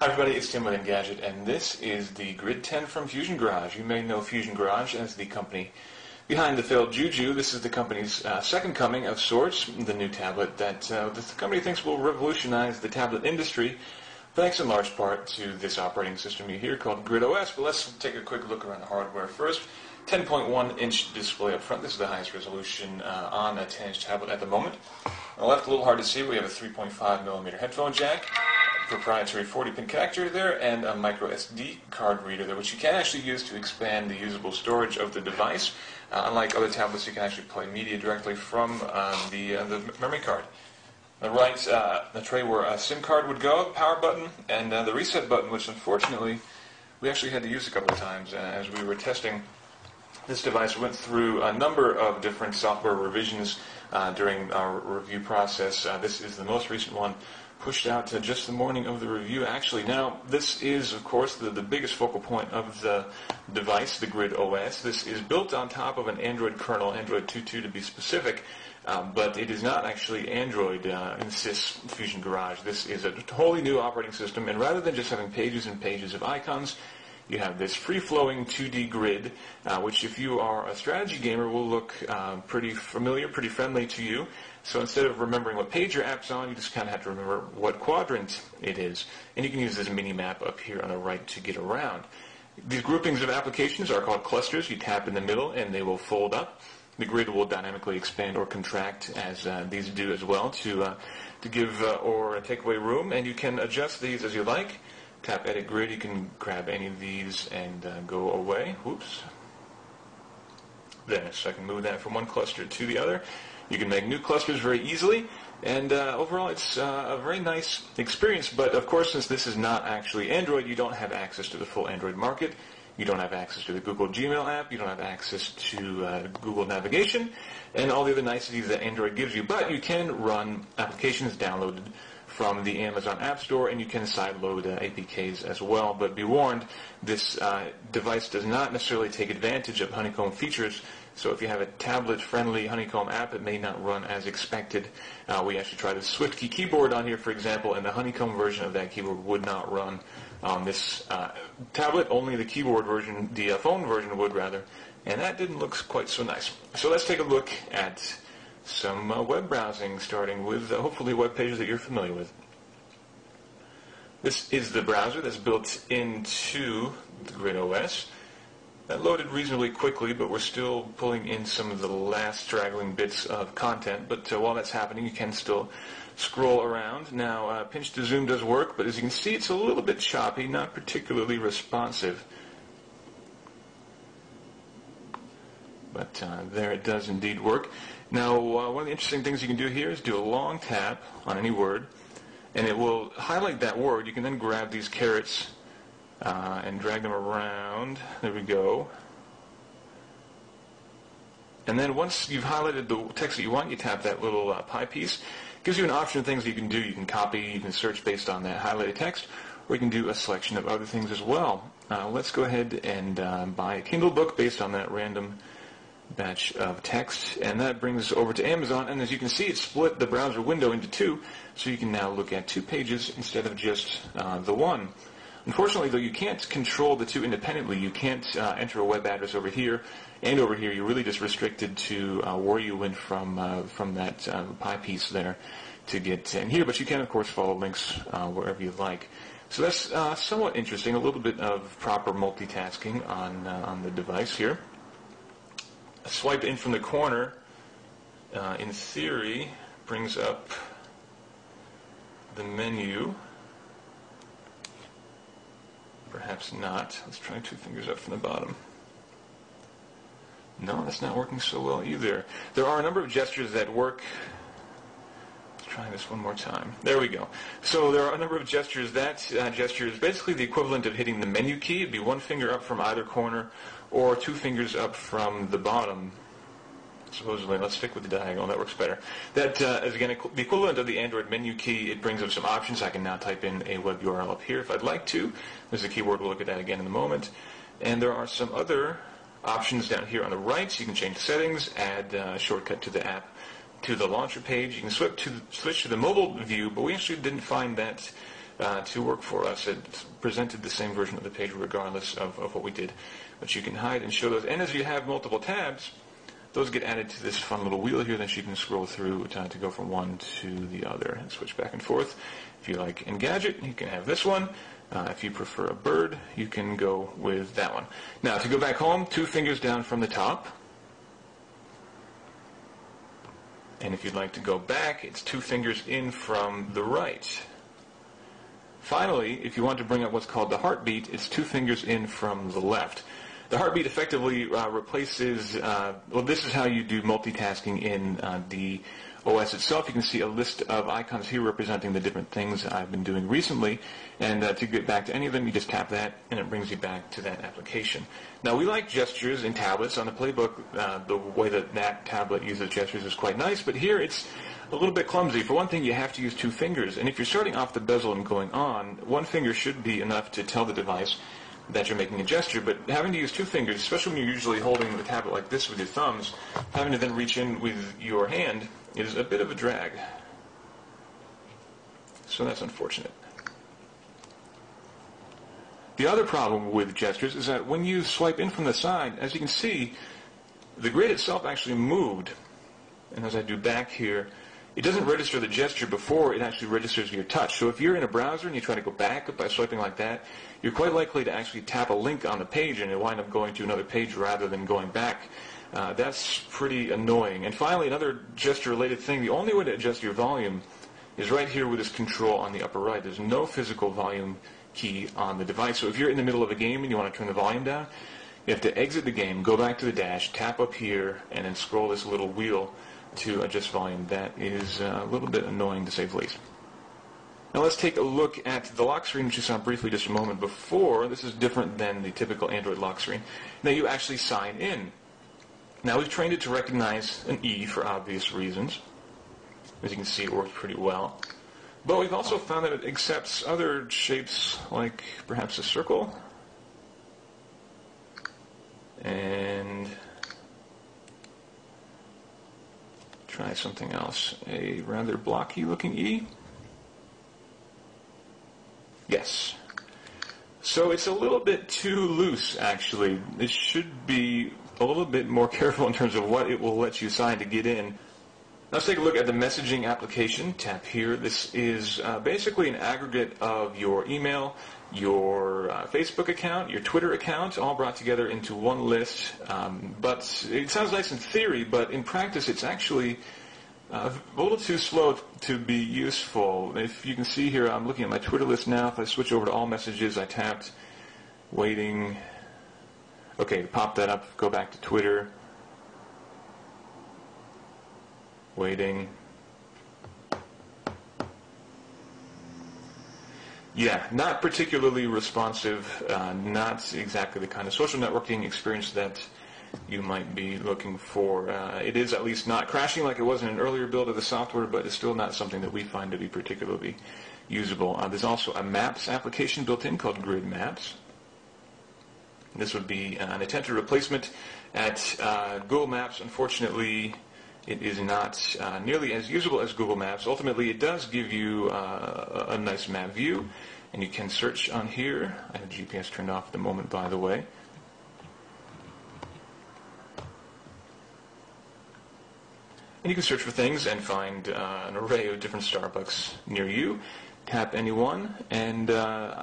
Hi everybody, it's Tim with Engadget, and this is the Grid10 from Fusion Garage. You may know Fusion Garage as the company behind the failed Juju. This is the company's second coming of sorts, the new tablet that the company thinks will revolutionize the tablet industry, thanks in large part to this operating system you hear called Grid10. But let's take a quick look around the hardware first. 10.1-inch display up front. This is the highest resolution on a 10-inch tablet at the moment. On the left, a little hard to see, but we have a 3.5mm headphone jack, proprietary 40-pin connector there, and a micro SD card reader there, which you can actually use to expand the usable storage of the device. Unlike other tablets, you can actually play media directly from the memory card. On the right, the tray where a SIM card would go, the power button, and the reset button, which unfortunately we actually had to use a couple of times as we were testing. This device went through a number of different software revisions during our review process. This is the most recent one, pushed out to just the morning of the review, actually. Now, this is, of course, the biggest focal point of the device, the Grid OS. This is built on top of an Android kernel, Android 2.2 to be specific, but it is not actually Android, insists Fusion Garage. This is a totally new operating system, and rather than just having pages and pages of icons, you have this free-flowing 2D grid, which if you are a strategy gamer will look pretty familiar, pretty friendly to you. So instead of remembering what page your app's on, you just kind of have to remember what quadrant it is. And you can use this mini-map up here on the right to get around. These groupings of applications are called clusters. You tap in the middle and they will fold up. The grid will dynamically expand or contract as these do as well to give or take away room. And you can adjust these as you like. Tap Edit Grid, you can grab any of these and go away. Whoops. There, so I can move that from one cluster to the other. You can make new clusters very easily, and overall it's a very nice experience. But of course, since this is not actually Android, you don't have access to the full Android market. You don't have access to the Google Gmail app. You don't have access to Google Navigation and all the other niceties that Android gives you. But you can run applications downloaded from the Amazon App Store, and you can sideload APKs as well. But be warned, this device does not necessarily take advantage of honeycomb features. So if you have a tablet-friendly honeycomb app, it may not run as expected. We actually tried the SwiftKey keyboard on here, for example, and the honeycomb version of that keyboard would not run on this tablet. Only the keyboard version, the phone version would rather, and that didn't look quite so nice. So let's take a look at some web browsing, starting with hopefully web pages that you're familiar with. This is the browser that's built into the Grid OS. That loaded reasonably quickly, but we're still pulling in some of the last straggling bits of content. But while that's happening, you can still scroll around. Now, pinch to zoom does work, but as you can see, it's a little bit choppy, not particularly responsive. But there it does indeed work. Now, one of the interesting things you can do here is do a long tap on any word, and it will highlight that word. You can then grab these carrots and drag them around. There we go. And then once you've highlighted the text that you want, you tap that little pie piece. It gives you an option of things that you can do. You can copy, you can search based on that highlighted text, or you can do a selection of other things as well. Let's go ahead and buy a Kindle book based on that random batch of text, and that brings us over to Amazon. And as you can see, it split the browser window into two, so you can now look at two pages instead of just the one. Unfortunately, though, you can't control the two independently. You can't enter a web address over here and over here. You're really just restricted to where you went from that pie piece there to get in here. But you can, of course, follow links wherever you like. So that's somewhat interesting. A little bit of proper multitasking on the device here. A swipe in from the corner, in theory, brings up the menu. Perhaps not. Let's try two fingers up from the bottom. No, that's not working so well either. There are a number of gestures that work. Let's try this one more time. There we go. So there are a number of gestures. That gesture is basically the equivalent of hitting the menu key. It'd be one finger up from either corner or two fingers up from the bottom. Supposedly, let's stick with the diagonal. That works better. That is, again, the equivalent of the Android menu key. It brings up some options. I can now type in a web URL up here if I'd like to. There's a keyboard. We'll look at that again in a moment. And there are some other options down here on the right. So you can change settings, add a shortcut to the app, to the launcher page. You can switch to the mobile view, but we actually didn't find that to work for us. It presented the same version of the page regardless of what we did. But you can hide and show those. And as you have multiple tabs, those get added to this fun little wheel here that you can scroll through to go from one to the other and switch back and forth. If you like Engadget, you can have this one. If you prefer a bird, you can go with that one. Now, to go back home, 2 fingers down from the top. And if you'd like to go back, it's 2 fingers in from the right. Finally, if you want to bring up what's called the heartbeat, it's 2 fingers in from the left. The heartbeat effectively replaces, well, this is how you do multitasking in the OS itself. You can see a list of icons here representing the different things I've been doing recently. And to get back to any of them, you just tap that, and it brings you back to that application. Now, we like gestures in tablets. On the Playbook, the way that tablet uses gestures is quite nice, but here it's a little bit clumsy. For one thing, you have to use 2 fingers. And if you're starting off the bezel and going on, 1 finger should be enough to tell the device that you're making a gesture, but having to use 2 fingers, especially when you're usually holding the tablet like this with your thumbs, having to then reach in with your hand is a bit of a drag. So that's unfortunate. The other problem with gestures is that when you swipe in from the side, as you can see, the grid itself actually moved. And as I do back here, it doesn't register the gesture before it actually registers your touch. So if you're in a browser and you try to go back by swiping like that, you're quite likely to actually tap a link on the page and it'll wind up going to another page rather than going back. That's pretty annoying. And finally, another gesture-related thing, the only way to adjust your volume is right here with this control on the upper right. There's no physical volume key on the device. So if you're in the middle of a game and you want to turn the volume down, you have to exit the game, go back to the dash, tap up here, and then scroll this little wheel to adjust volume. That is a little bit annoying to say the least. Now let's take a look at the lock screen, which you saw briefly just a moment before. This is different than the typical Android lock screen. Now you actually sign in. Now we've trained it to recognize an E for obvious reasons. As you can see, it works pretty well. But we've also found that it accepts other shapes, like perhaps a circle. And try something else. A rather blocky looking E. Yes. So it's a little bit too loose, actually. It should be a little bit more careful in terms of what it will let you sign to get in. Now let's take a look at the messaging application. Tap here. This is basically an aggregate of your email, your Facebook account, your Twitter account, all brought together into one list. But it sounds nice in theory, but in practice it's actually a little too slow to be useful. If you can see here, I'm looking at my Twitter list now. If I switch over to all messages, I tapped waiting. Okay, pop that up, go back to Twitter. Waiting. Yeah, not particularly responsive, not exactly the kind of social networking experience that you might be looking for. It is at least not crashing like it was in an earlier build of the software, but it's still not something that we find to be particularly usable. There's also a Maps application built in called Grid Maps. This would be an attempted replacement at Google Maps. Unfortunately, it is not nearly as usable as Google Maps. Ultimately, it does give you a nice map view, and you can search on here. I have GPS turned off at the moment, by the way. And you can search for things and find an array of different Starbucks near you. Tap any one, and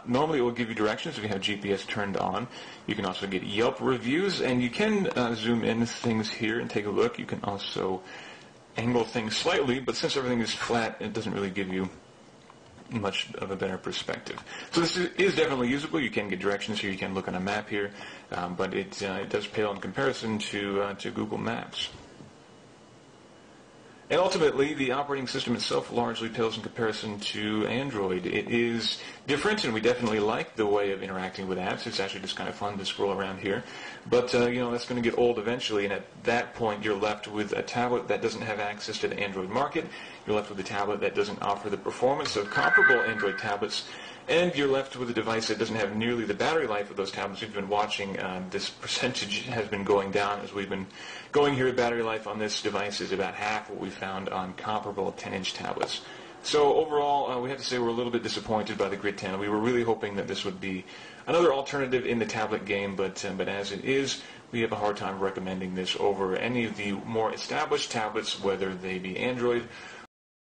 normally it will give you directions if you have GPS turned on. You can also get Yelp reviews, and you can zoom in things here and take a look. You can also angle things slightly, but since everything is flat, it doesn't really give you much of a better perspective. So this is definitely usable. You can get directions here. You can look on a map here, but it does pale in comparison to Google Maps. And ultimately, the operating system itself largely pales in comparison to Android. It is different, and we definitely like the way of interacting with apps. It's actually just kind of fun to scroll around here. But, that's going to get old eventually, and at that point, you're left with a tablet that doesn't have access to the Android market. You're left with a tablet that doesn't offer the performance of comparable Android tablets. And you're left with a device that doesn't have nearly the battery life of those tablets. We've been watching this percentage has been going down as we've been going here. Battery life on this device is about half what we found on comparable 10-inch tablets So overall, we have to say we're a little bit disappointed by the Grid10. We were really hoping that this would be another alternative in the tablet game, but as it is, we have a hard time recommending this over any of the more established tablets, whether they be Android